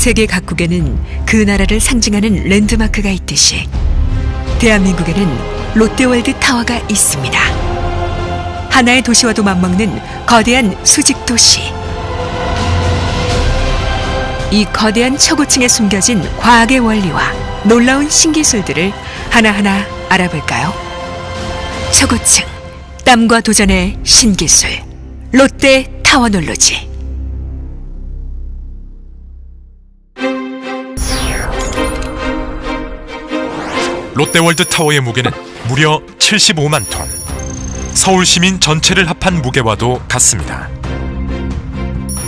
세계 각국에는 그 나라를 상징하는 랜드마크가 있듯이 대한민국에는 롯데월드 타워가 있습니다. 하나의 도시와도 맞먹는 거대한 수직 도시. 이 거대한 초고층에 숨겨진 과학의 원리와 놀라운 신기술들을 하나하나 알아볼까요? 초고층, 땀과 도전의 신기술, 롯데 타워놀로지. 롯데월드 타워의 무게는 무려 75만 톤. 서울 시민 전체를 합한 무게와도 같습니다.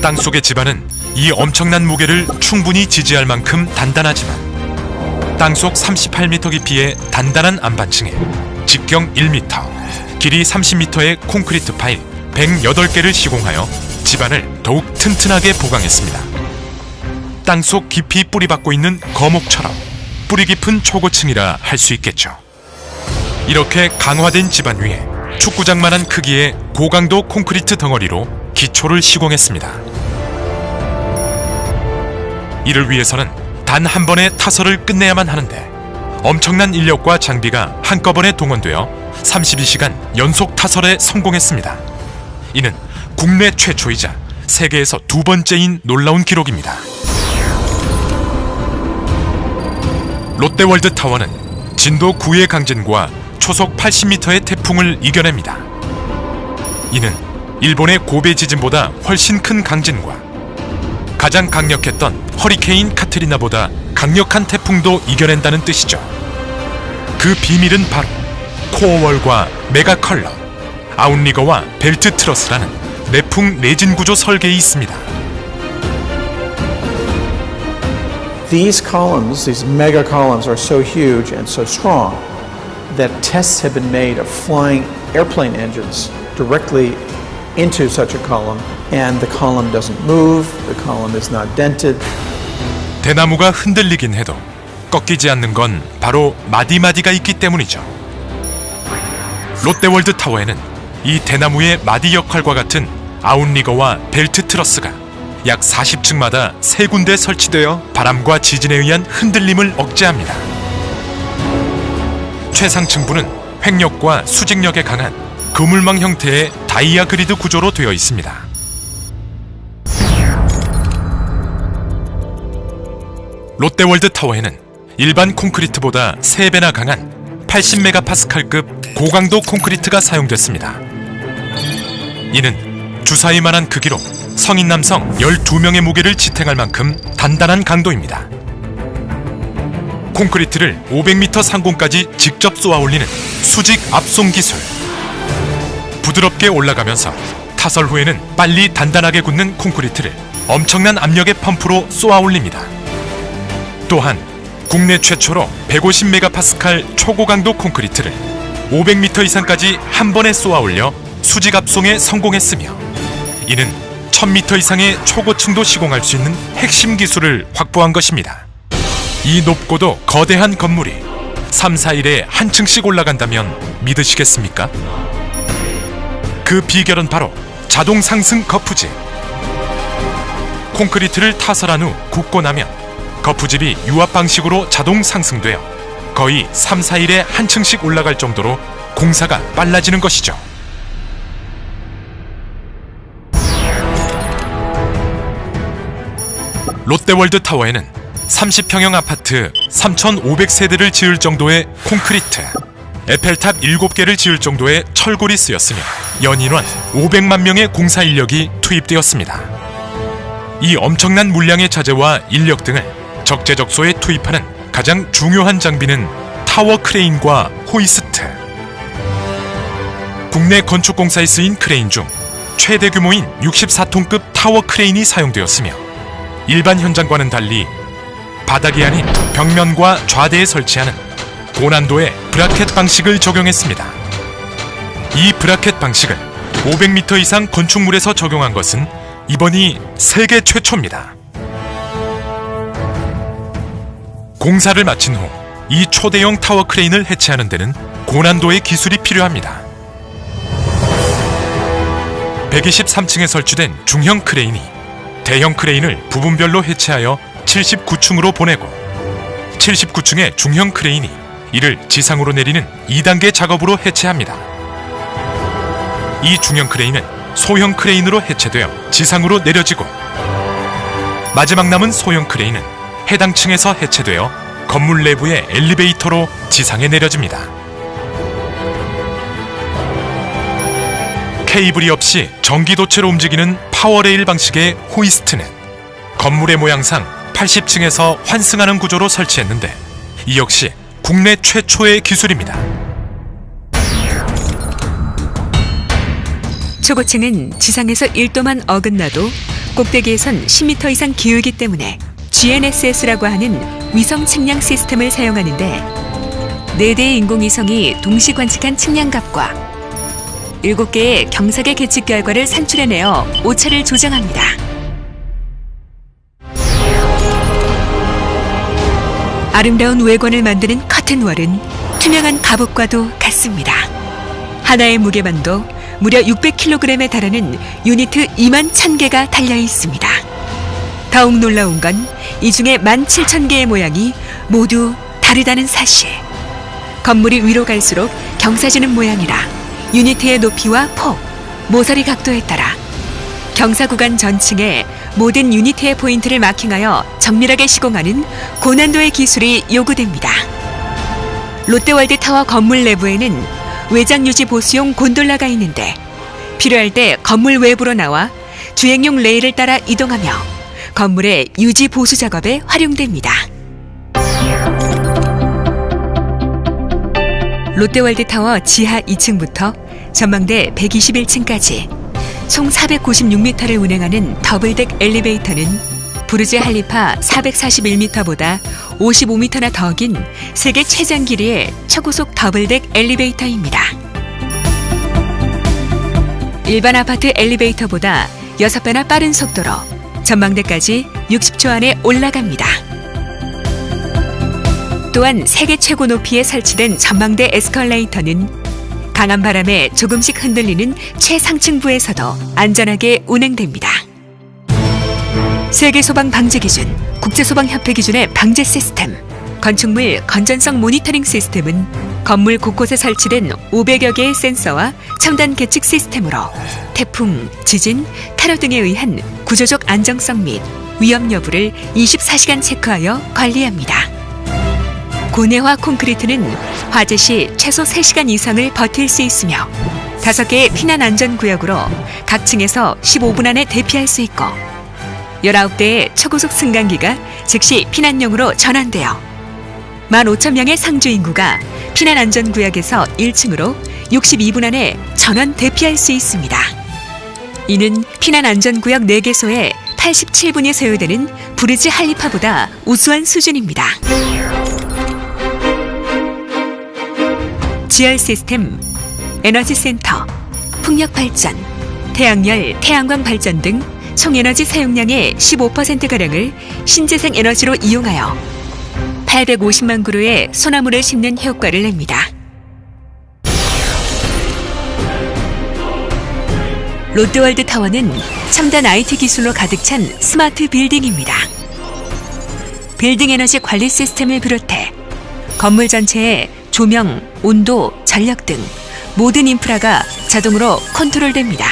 땅속의 지반은 이 엄청난 무게를 충분히 지지할 만큼 단단하지만 땅속 38m 깊이의 단단한 안반층에 직경 1m, 길이 30m의 콘크리트 파일 108개를 시공하여 지반을 더욱 튼튼하게 보강했습니다. 땅속 깊이 뿌리박고 있는 거목처럼 뿌리 깊은 초고층이라 할 수 있겠죠. 이렇게 강화된 지반 위에 축구장만한 크기의 고강도 콘크리트 덩어리로 기초를 시공했습니다. 이를 위해서는 단 한 번의 타설을 끝내야만 하는데 엄청난 인력과 장비가 한꺼번에 동원되어 32시간 연속 타설에 성공했습니다. 이는 국내 최초이자 세계에서 두 번째인 놀라운 기록입니다. 롯데월드 타워는 진도 9의 강진과 초속 80m의 태풍을 이겨냅니다. 이는 일본의 고베 지진보다 훨씬 큰 강진과 가장 강력했던 허리케인 카트리나보다 강력한 태풍도 이겨낸다는 뜻이죠. 그 비밀은 바로 코어월과 메가 컬럼, 아웃리거와 벨트 트러스라는 내풍 내진 구조 설계에 있습니다. These columns, these mega columns, are so huge and so strong that tests have been made of flying airplane engines directly into such a column, and the column doesn't move, the column is not dented. 대나무가 흔들리긴 해도 꺾이지 않는 건 바로 마디마디가 있기 때문이죠. 롯데월드 타워에는 이 대나무의 마디 역할과 같은 아웃리거와 벨트 트러스가 약 40층마다 3군데 설치되어 바람과 지진에 의한 흔들림을 억제합니다. 최상층부는 횡력과 수직력에 강한 그물망 형태의 다이아 그리드 구조로 되어 있습니다. 롯데월드 타워에는 일반 콘크리트보다 3배나 강한 80메가파스칼급 고강도 콘크리트가 사용됐습니다. 이는 주사위만한 크기로 성인 남성 12명의 무게를 지탱할 만큼 단단한 강도입니다. 콘크리트를 500m 상공까지 직접 쏘아 올리는 수직 압송 기술. 부드럽게 올라가면서 타설 후에는 빨리 단단하게 굳는 콘크리트를 엄청난 압력의 펌프로 쏘아 올립니다. 또한 국내 최초로 150메가파스칼 초고강도 콘크리트를 500m 이상까지 한 번에 쏘아 올려 수직 압송에 성공했으며 이는 1000m 이상의 초고층도 시공할 수 있는 핵심 기술을 확보한 것입니다. 이 높고도 거대한 건물이 3, 4일에 한 층씩 올라간다면 믿으시겠습니까? 그 비결은 바로 자동 상승 거푸집. 콘크리트를 타설한 후 굽고 나면 거푸집이 유압 방식으로 자동 상승되어 거의 3, 4일에 한 층씩 올라갈 정도로 공사가 빨라지는 것이죠. 롯데월드 타워에는 30평형 아파트 3,500세대를 지을 정도의 콘크리트, 에펠탑 7개를 지을 정도의 철골이 쓰였으며 연인원 500만 명의 공사 인력이 투입되었습니다. 이 엄청난 물량의 자재와 인력 등을 적재적소에 투입하는 가장 중요한 장비는 타워 크레인과 호이스트. 국내 건축공사에 쓰인 크레인 중 최대 규모인 64톤급 타워 크레인이 사용되었으며 일반 현장과는 달리 바닥이 아닌 벽면과 좌대에 설치하는 고난도의 브라켓 방식을 적용했습니다. 이 브라켓 방식을 500m 이상 건축물에서 적용한 것은 이번이 세계 최초입니다. 공사를 마친 후 이 초대형 타워 크레인을 해체하는 데는 고난도의 기술이 필요합니다. 123층에 설치된 중형 크레인이 대형 크레인을 부분별로 해체하여 79층으로 보내고 79층의 중형 크레인이 이를 지상으로 내리는 2단계 작업으로 해체합니다. 이 중형 크레인은 소형 크레인으로 해체되어 지상으로 내려지고 마지막 남은 소형 크레인은 해당 층에서 해체되어 건물 내부의 엘리베이터로 지상에 내려집니다. 케이블이 없이 전기도체로 움직이는 파워레일 방식의 호이스트는 건물의 모양상 80층에서 환승하는 구조로 설치했는데 이 역시 국내 최초의 기술입니다. 초고층은 지상에서 1도만 어긋나도 꼭대기에선 10m 이상 기울기 때문에 GNSS라고 하는 위성 측량 시스템을 사용하는데 4대의 인공위성이 동시 관측한 측량값과 7개의 경사계 계측 결과를 산출해내어 오차를 조정합니다. 아름다운 외관을 만드는 커튼월은 투명한 갑옷과도 같습니다. 하나의 무게만도 무려 600kg에 달하는 유니트 2만 1000개가 달려 있습니다. 더욱 놀라운 건 이 중에 17,000개의 모양이 모두 다르다는 사실. 건물이 위로 갈수록 경사지는 모양이라 유니트의 높이와 폭, 모서리 각도에 따라 경사 구간 전층에 모든 유니트의 포인트를 마킹하여 정밀하게 시공하는 고난도의 기술이 요구됩니다. 롯데월드타워 건물 내부에는 외장 유지 보수용 곤돌라가 있는데 필요할 때 건물 외부로 나와 주행용 레일을 따라 이동하며 건물의 유지 보수 작업에 활용됩니다. 롯데월드타워 지하 2층부터 전망대 121층까지 총 496m를 운행하는 더블덱 엘리베이터는 부르즈 할리파 441m보다 55m나 더 긴 세계 최장 길이의 초고속 더블덱 엘리베이터입니다. 일반 아파트 엘리베이터보다 6배나 빠른 속도로 전망대까지 60초 안에 올라갑니다. 또한 세계 최고 높이에 설치된 전망대 에스컬레이터는 강한 바람에 조금씩 흔들리는 최상층부에서도 안전하게 운행됩니다. 세계소방방재기준, 국제소방협회 기준의 방재 시스템, 건축물 건전성 모니터링 시스템은 건물 곳곳에 설치된 500여 개의 센서와 첨단 계측 시스템으로 태풍, 지진, 테러 등에 의한 구조적 안정성 및 위험 여부를 24시간 체크하여 관리합니다. 고내화 콘크리트는 화재 시 최소 3시간 이상을 버틸 수 있으며 5개의 피난 안전구역으로 각 층에서 15분 안에 대피할 수 있고 19대의 초고속 승강기가 즉시 피난용으로 전환되어 15,000명의 상주 인구가 피난 안전구역에서 1층으로 62분 안에 전원 대피할 수 있습니다. 이는 피난 안전구역 4개소에 87분이 소요되는 부르즈 할리파보다 우수한 수준입니다. 지열 시스템, 에너지 센터, 풍력 발전, 태양열, 태양광 발전 등 총 에너지 사용량의 15%가량을 신재생 에너지로 이용하여 850만 그루의 소나무를 심는 효과를 냅니다. 롯데월드타워는 첨단 IT 기술로 가득 찬 스마트 빌딩입니다. 빌딩 에너지 관리 시스템을 비롯해 건물 전체에 조명, 온도, 전력 등 모든 인프라가 자동으로 컨트롤됩니다.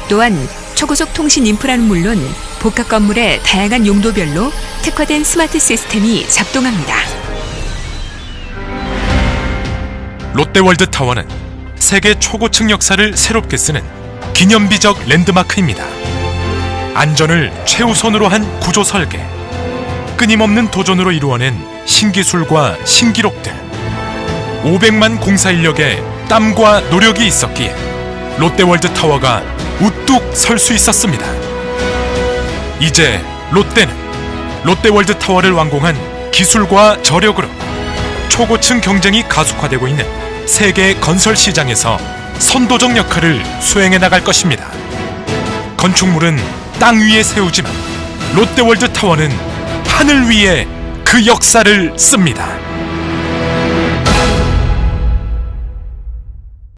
또한 초고속 통신 인프라는 물론 복합 건물의 다양한 용도별로 특화된 스마트 시스템이 작동합니다. 롯데월드타워는 세계 초고층 역사를 새롭게 쓰는 기념비적 랜드마크입니다. 안전을 최우선으로 한 구조 설계, 끊임없는 도전으로 이루어낸 신기술과 신기록들, 500만 공사 인력의 땀과 노력이 있었기에 롯데월드타워가 우뚝 설 수 있었습니다. 이제 롯데는 롯데월드타워를 완공한 기술과 저력으로 초고층 경쟁이 가속화되고 있는 세계 건설 시장에서 선도적 역할을 수행해 나갈 것입니다. 건축물은 땅 위에 세우지만 롯데월드타워는 하늘 위에 그 역사를 씁니다.